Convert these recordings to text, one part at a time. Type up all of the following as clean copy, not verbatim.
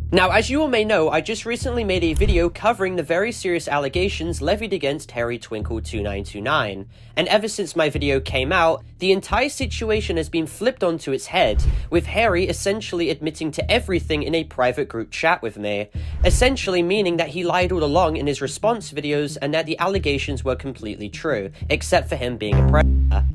Now, as you all may know, I just recently made a video covering the very serious allegations levied against HairyTwinkle2929, and ever since my video came out, the entire situation has been flipped onto its head, with Harry essentially admitting to everything in a private group chat with me, essentially meaning that he lied all along in his response videos and that the allegations were completely true, except for him being a predator.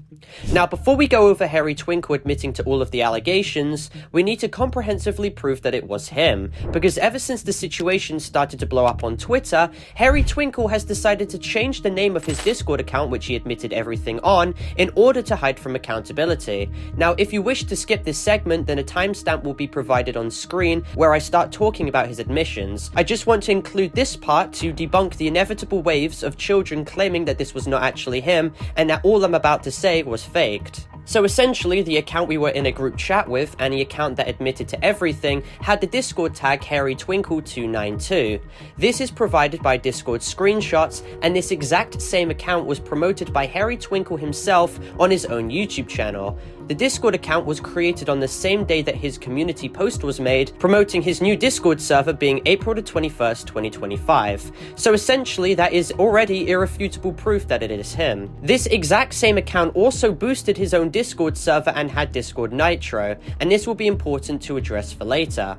Now, before we go over HairyTwinkle admitting to all of the allegations, we need to comprehensively prove that it was him, because ever since the situation started to blow up on Twitter, HairyTwinkle has decided to change the name of his Discord account, which he admitted everything on, in order to hide from accountability. Now, if you wish to skip this segment, then a timestamp will be provided on screen where I start talking about his admissions. I just want to include this part to debunk the inevitable waves of children claiming that this was not actually him, and that all I'm about to say was faked. So essentially, the account we were in a group chat with, and the account that admitted to everything, had the Discord tag HairyTwinkle292. This is provided by Discord screenshots, and this exact same account was promoted by HairyTwinkle himself on his own YouTube channel. The Discord account was created on the same day that his community post was made, promoting his new Discord server being April the 21st, 2025. So essentially, that is already irrefutable proof that it is him. This exact same account also boosted his own Discord server and had Discord Nitro, and this will be important to address for later.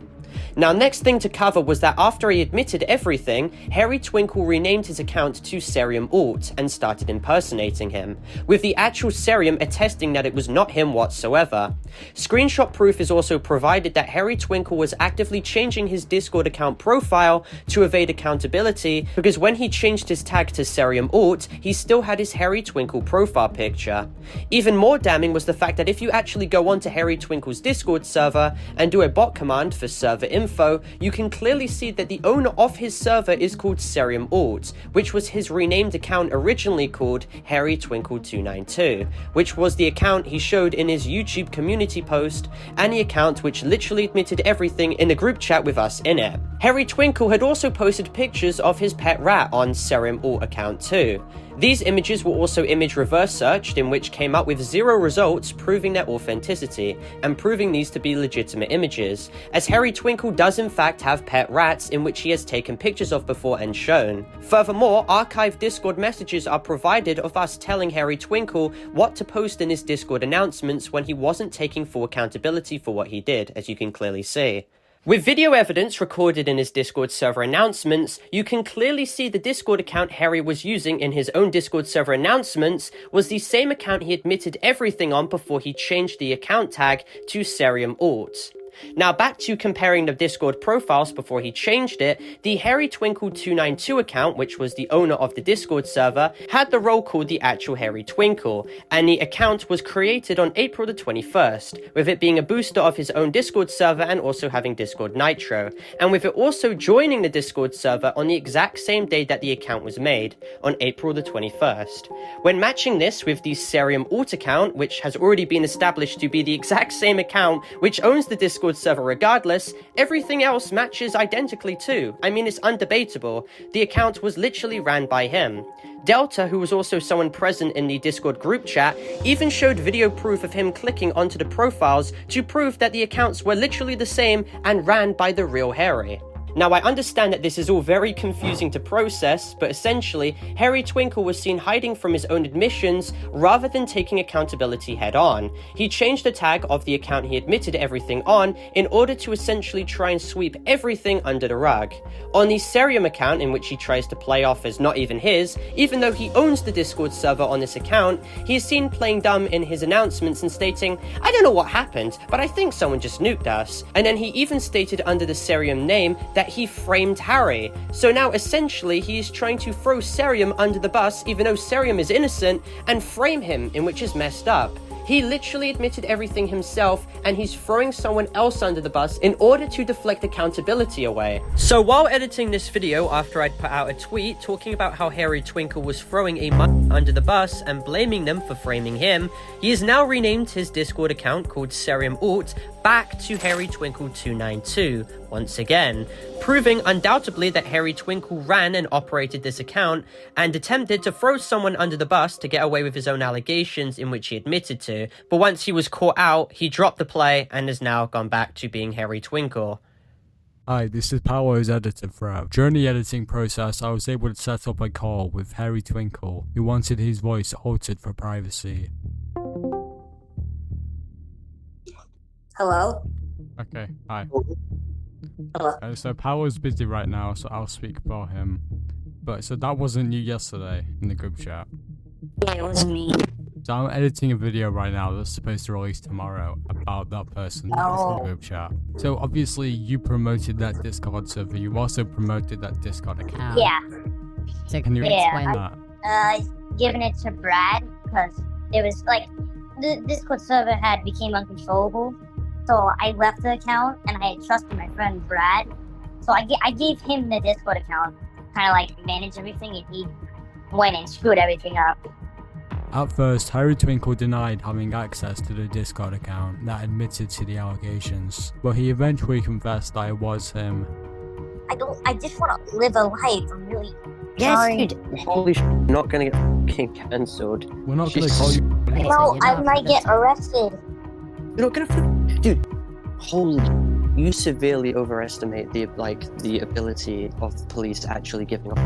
Now, next thing to cover was that after he admitted everything, HairyTwinkle renamed his account to Serium Alt and started impersonating him, with the actual Serium attesting that it was not him whatsoever. Screenshot proof is also provided that HairyTwinkle was actively changing his Discord account profile to evade accountability, because when he changed his tag to Serium Alt, he still had his HairyTwinkle profile picture. Even more damning was the fact that if you actually go onto HairyTwinkle's Discord server and do a bot command for server info, you can clearly see that the owner of his server is called Serium Alt, which was his renamed account originally called HairyTwinkle292, which was the account he showed in his YouTube community post, and the account which literally admitted everything in the group chat with us in it. HairyTwinkle had also posted pictures of his pet rat on Serium Alt account too. These images were also image reverse searched, in which came up with 0 results proving their authenticity, and proving these to be legitimate images, as HairyTwinkle does in fact have pet rats in which he has taken pictures of before and shown. Furthermore, archived Discord messages are provided of us telling HairyTwinkle what to post in his Discord announcements when he wasn't taking full accountability for what he did, as you can clearly see. With video evidence recorded in his Discord server announcements, you can clearly see the Discord account Harry was using in his own Discord server announcements was the same account he admitted everything on before he changed the account tag to Serium Alt. Now, back to comparing the Discord profiles before he changed it, the HairyTwinkle292 account, which was the owner of the Discord server, had the role called the actual HairyTwinkle, and the account was created on April the 21st, with it being a booster of his own Discord server and also having Discord Nitro, and with it also joining the Discord server on the exact same day that the account was made, on April the 21st. When matching this with the Serium Alt account, which has already been established to be the exact same account which owns the Discord server regardless, everything else matches identically too. I mean, it's undebatable. The account was literally ran by him. Delta, who was also someone present in the Discord group chat, even showed video proof of him clicking onto the profiles to prove that the accounts were literally the same and ran by the real Harry. Now, I understand that this is all very confusing to process, but essentially, HairyTwinkle was seen hiding from his own admissions rather than taking accountability head-on. He changed the tag of the account he admitted everything on in order to essentially try and sweep everything under the rug. On the Serium account, in which he tries to play off as not even his, even though he owns the Discord server on this account, he is seen playing dumb in his announcements and stating, "I don't know what happened, but I think someone just nuked us." And then he even stated under the Serium name that he framed Harry. So now essentially he is trying to throw Serium under the bus even though Serium is innocent and frame him, in which is messed up. He literally admitted everything himself, and he's throwing someone else under the bus in order to deflect accountability away. So while editing this video after I'd put out a tweet talking about how HairyTwinkle was throwing a under the bus and blaming them for framing him, he has now renamed his Discord account called Serium Alt back to HairyTwinkle292 once again, proving undoubtedly that HairyTwinkle ran and operated this account and attempted to throw someone under the bus to get away with his own allegations in which he admitted to, but once he was caught out, he dropped the play and has now gone back to being HairyTwinkle. Hi, this is Parlo's editor thread. During the editing process, I was able to set up a call with HairyTwinkle, who wanted his voice altered for privacy. Hello? Okay, hi. Hello? So Paolo's busy right now, so I'll speak for him. But so that wasn't you yesterday in the group chat. Yeah, it was me. So I'm editing a video right now that's supposed to release tomorrow about that person in the group chat. So obviously you promoted that Discord server, you also promoted that Discord account. Yeah. So can you explain that? Giving it to Brad, because it was like, the Discord server had became uncontrollable. So I left the account, and I had trusted my friend Brad. So I gave him the Discord account, kind of like manage everything, and he went and screwed everything up. At first, HairyTwinkle denied having access to the Discord account that admitted to the allegations, but he eventually confessed that it was him. I just want to live a life. I'm really sorry. Holy sh**, you're not gonna get fucking cancelled. We're not gonna call you. No, I might get arrested. You're not gonna dude, holy, you severely overestimate the ability of the police to actually giving up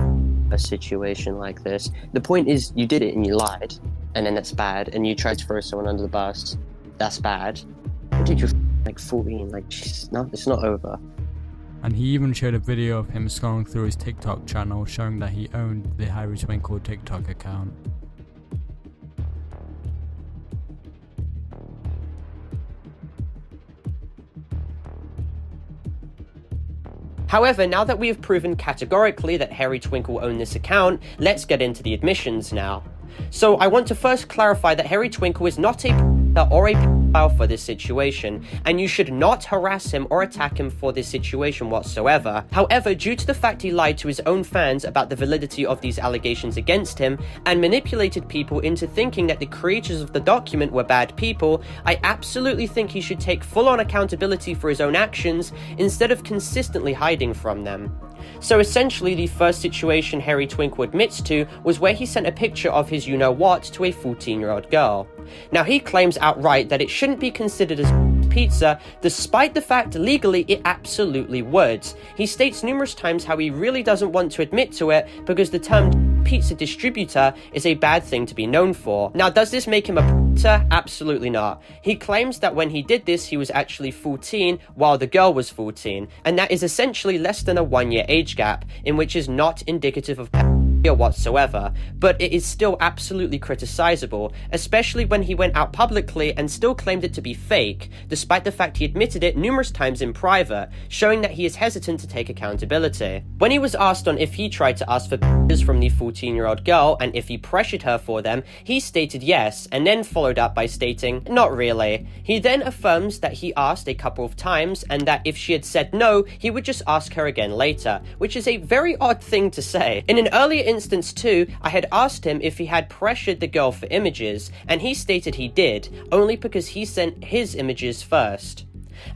a situation like this. The point is, you did it and you lied, and then that's bad, and you tried to throw someone under the bus. That's bad. Dude, you're like 14, like, it's not over. And he even showed a video of him scrolling through his TikTok channel showing that he owned the HairyTwinkle TikTok account. However, now that we have proven categorically that HairyTwinkle owned this account, let's get into the admissions now. So I want to first clarify that HairyTwinkle is not a or a pedophile for this situation, and you should not harass him or attack him for this situation whatsoever. However, due to the fact he lied to his own fans about the validity of these allegations against him, and manipulated people into thinking that the creators of the document were bad people, I absolutely think he should take full-on accountability for his own actions, instead of consistently hiding from them. So essentially, the first situation HairyTwinkle admits to was where he sent a picture of his you-know-what to a 14-year-old girl. Now, he claims outright that it shouldn't be considered as pizza, despite the fact legally it absolutely would. He states numerous times how he really doesn't want to admit to it because the term pizza distributor is a bad thing to be known for. Now, does this make him a pizza? Absolutely not. He claims that when he did this, he was actually 14 while the girl was 14, and that is essentially less than a 1-year age gap, in which is not indicative of whatsoever, but it is still absolutely criticizable, especially when he went out publicly and still claimed it to be fake, despite the fact he admitted it numerous times in private, showing that he is hesitant to take accountability. When he was asked on if he tried to ask for pictures from the 14-year-old girl and if he pressured her for them, he stated yes, and then followed up by stating, not really. He then affirms that he asked a couple of times, and that if she had said no, he would just ask her again later, which is a very odd thing to say. In an earlier instance too, I had asked him if he had pressured the girl for images, and he stated he did, only because he sent his images first.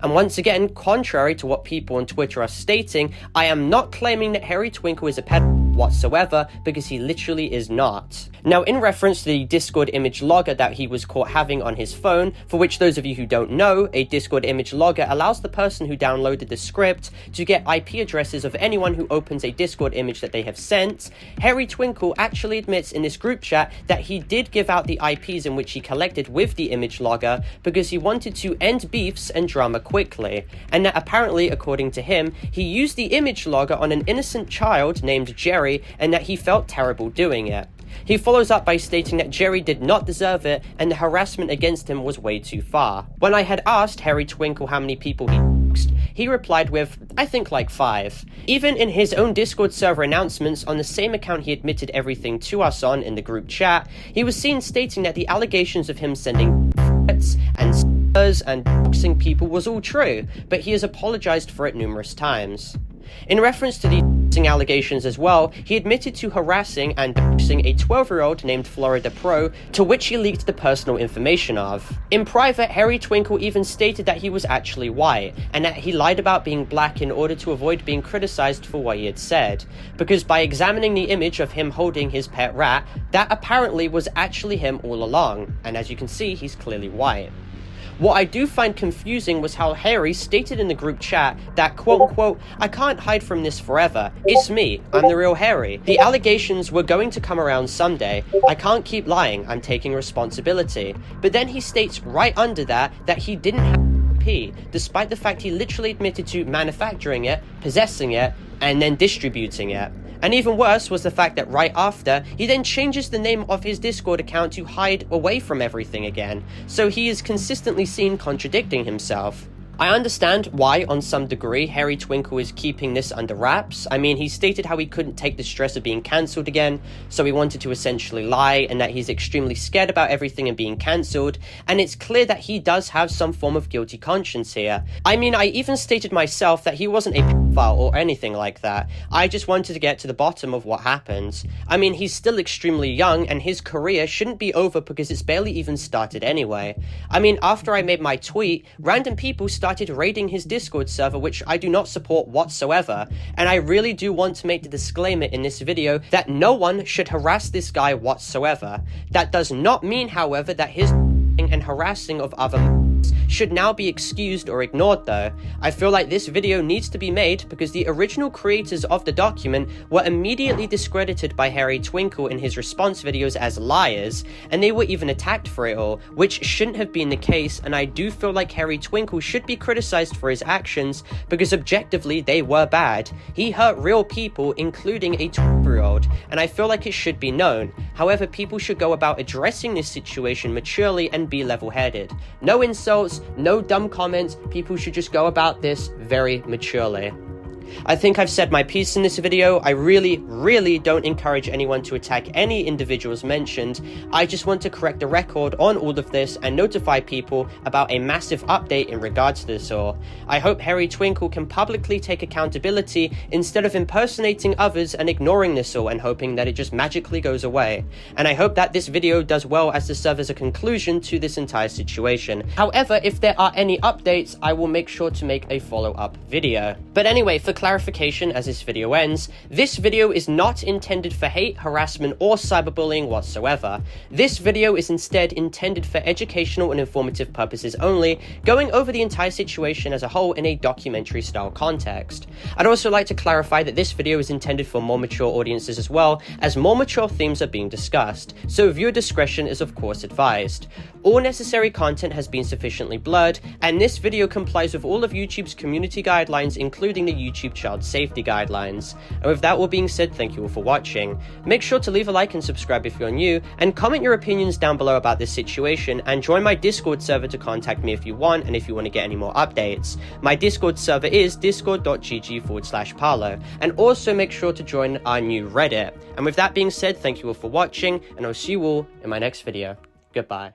And once again, contrary to what people on Twitter are stating, I am not claiming that HairyTwinkle is a pedophile whatsoever, because he literally is not. Now, in reference to the Discord image logger that he was caught having on his phone, for which those of you who don't know, a Discord image logger allows the person who downloaded the script to get IP addresses of anyone who opens a Discord image that they have sent. HairyTwinkle actually admits in this group chat that he did give out the IPs in which he collected with the image logger because he wanted to end beefs and drama quickly, and that apparently, according to him, he used the image logger on an innocent child named Jerry, and that he felt terrible doing it. He follows up by stating that Jerry did not deserve it, and the harassment against him was way too far. When I had asked HairyTwinkle how many people he doxed, he replied with, I think like 5. Even in his own Discord server announcements on the same account he admitted everything to us on in the group chat, he was seen stating that the allegations of him sending threats and and doxing people was all true, but he has apologized for it numerous times. In reference to these allegations as well, he admitted to harassing and doxing a 12-year-old named Florida Pro, to which he leaked the personal information of. In private, HairyTwinkle even stated that he was actually white, and that he lied about being black in order to avoid being criticized for what he had said, because by examining the image of him holding his pet rat, that apparently was actually him all along, and as you can see, he's clearly white. What I do find confusing was how Hairy stated in the group chat that quote-unquote, "I can't hide from this forever. It's me. I'm the real Hairy. The allegations were going to come around someday. I can't keep lying. I'm taking responsibility." But then he states right under that he didn't have P, despite the fact he literally admitted to manufacturing it, possessing it, and then distributing it. And even worse was the fact that right after, he then changes the name of his Discord account to hide away from everything again. So he is consistently seen contradicting himself. I understand why, on some degree, HairyTwinkle is keeping this under wraps. I mean, he stated how he couldn't take the stress of being cancelled again, so he wanted to essentially lie, and that he's extremely scared about everything and being cancelled, and it's clear that he does have some form of guilty conscience here. I mean, I even stated myself that he wasn't a pedophile or anything like that. I just wanted to get to the bottom of what happened. I mean, he's still extremely young, and his career shouldn't be over because it's barely even started anyway. I mean, after I made my tweet, random people started raiding his Discord server, which I do not support whatsoever, and I really do want to make the disclaimer in this video that no one should harass this guy whatsoever. That does not mean, however, that his and harassing of other should now be excused or ignored though. I feel like this video needs to be made because the original creators of the document were immediately discredited by HairyTwinkle in his response videos as liars, and they were even attacked for it all, which shouldn't have been the case, and I do feel like HairyTwinkle should be criticized for his actions because objectively they were bad. He hurt real people, including a 12-year-old, and I feel like it should be known. However, people should go about addressing this situation maturely and be level-headed. No insults, no dumb comments, people should just go about this very maturely. I think I've said my piece in this video. I really don't encourage anyone to attack any individuals mentioned. I just want to correct the record on all of this and notify people about a massive update in regards to this all. I hope HairyTwinkle can publicly take accountability instead of impersonating others and ignoring this all and hoping that it just magically goes away. And I hope that this video does well as to serve as a conclusion to this entire situation. However, if there are any updates, I will make sure to make a follow-up video. But anyway, for clarification as this video ends, this video is not intended for hate, harassment, or cyberbullying whatsoever. This video is instead intended for educational and informative purposes only, going over the entire situation as a whole in a documentary style context. I'd also like to clarify that this video is intended for more mature audiences as well, as more mature themes are being discussed, so viewer discretion is of course advised. All necessary content has been sufficiently blurred, and this video complies with all of YouTube's community guidelines, including the YouTube Child Safety Guidelines. And with that all being said, thank you all for watching. Make sure to leave a like and subscribe if you're new, and comment your opinions down below about this situation, and join my Discord server to contact me if you want, and if you want to get any more updates. My Discord server is discord.gg/Parlo, and also make sure to join our new Reddit. And with that being said, thank you all for watching, and I'll see you all in my next video. Goodbye.